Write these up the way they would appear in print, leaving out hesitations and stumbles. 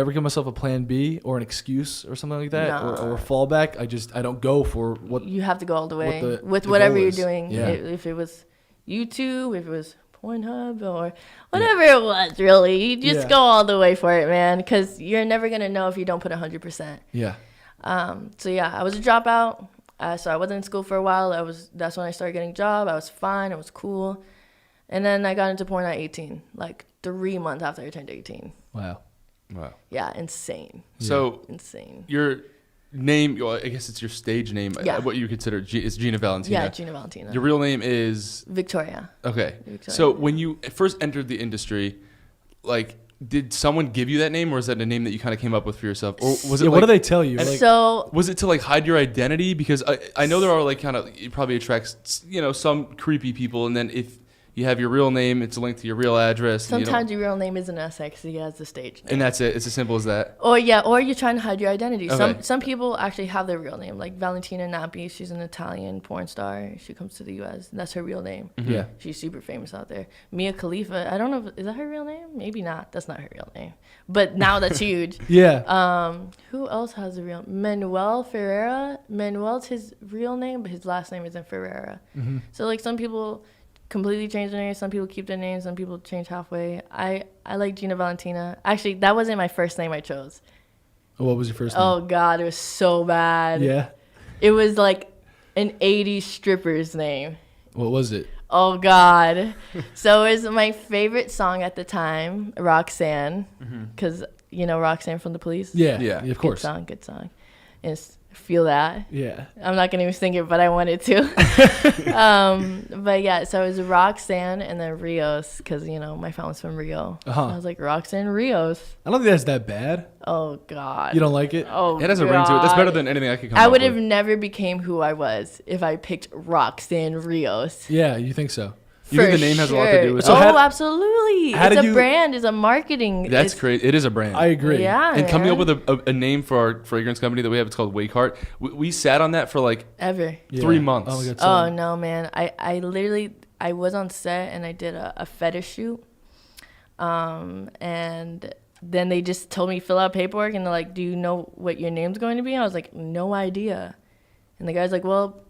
ever give myself a plan B or an excuse or something like that, Nah. or a fallback. I don't go for what You have to go all the way with the whatever goal you're is. doing. Yeah. If it was YouTube, if it was Pornhub, or whatever it was, really, you just go all the way for it, man, because you're never gonna know if you don't put 100%. Yeah. So yeah, I was a dropout. So I wasn't in school for a while. That's when I started getting a job. I was fine. It was cool. And then I got into porn at 18, like 3 months after I turned 18. Wow. Yeah, insane. So Insane. your name, well, I guess it's your stage name. Yeah. What you consider is Gina Valentina. Yeah, Gina Valentina. Your real name is Victoria. Okay. Victoria. So when you first entered the industry, like, did someone give you that name, or is that a name that you kind of came up with for yourself, or was it? Yeah, what do they tell you? Like, So was it to like hide your identity? Because I know there are like kind of, it probably attracts, you know, some creepy people, and then if you have your real name, it's a link to your real address. sometimes your real name isn't as sexy as the stage name. And that's it. It's as simple as that. Or you're trying to hide your identity. Okay. Some people actually have their real name, like Valentina Nappi. She's an Italian porn star. She comes to the U.S. That's her real name. Mm-hmm. Yeah. She's super famous out there. Mia Khalifa. I don't know. Is that her real name? Maybe not. That's not her real name. But now that's huge. Yeah. Who else has a real? Manuel Ferreira. Manuel's his real name, but his last name isn't Ferreira. Mm-hmm. So like some people completely change their name. Some people keep their name. Some people change halfway. I like Gina Valentina. Actually, that wasn't my first name I chose. What was your first name? Oh God, it was so bad. Yeah. It was like an 80s stripper's name. What was it? Oh God. So it was my favorite song at the time, Roxanne, because you know Roxanne from The Police. Yeah. Yeah. Of course. Good song. And feel that. Yeah. I'm not gonna even sing it, but I wanted to. But yeah, so it was Roxanne and then Rios, because you know my family's from Rio. Uh-huh. I was like Roxanne Rios. I don't think that's that bad. Oh God. You don't like it? Oh, It has a ring to it. That's better God. than anything I could come I up would with. have never became who I was if I picked Roxanne Rios. Yeah, you think so? You think the name has a lot to do with it? So Oh, how- absolutely. how It's did a you- brand. It's a marketing. That's it's, great. It is a brand. I agree. Yeah, And coming up man. with a name for our fragrance company that we have, it's called Wakeheart. We sat on that for like Ever. Yeah. 3 months. Oh my God. Oh, so- no, man. I literally, I was on set and I did a fetish shoot. And then they just told me fill out paperwork and they're like, do you know what your name's going to be? I was like, no idea. And the guy's like, well,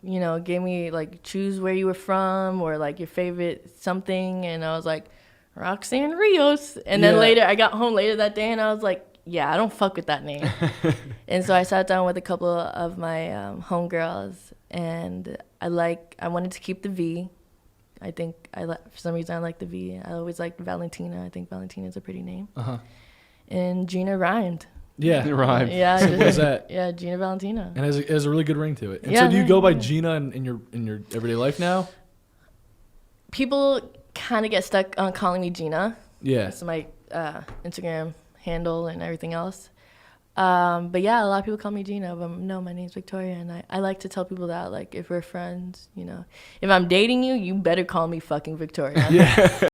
you know, gave me like choose where you were from or like your favorite something. And I was like, Roxanne Rios. And then Yeah. later, I got home later that day and I was like, yeah, I don't fuck with that name. And so I sat down with a couple of my homegirls and I wanted to keep the V. I think for some reason I like the V. I always liked Valentina. I think Valentina's a pretty name. Uh-huh. And Gina rhymed. Yeah. It rhymed. Yeah, Simple as that. yeah, Gina Valentina. And it has a really good ring to it. And Yeah, so do you no, go by yeah. Gina in your everyday life now? People kind of get stuck on calling me Gina. Yeah. That's my Instagram handle and everything else. But yeah, a lot of people call me Gina, but no, my name's Victoria, and I like to tell people that, like, if we're friends, you know, if I'm dating you, you better call me fucking Victoria. Yeah.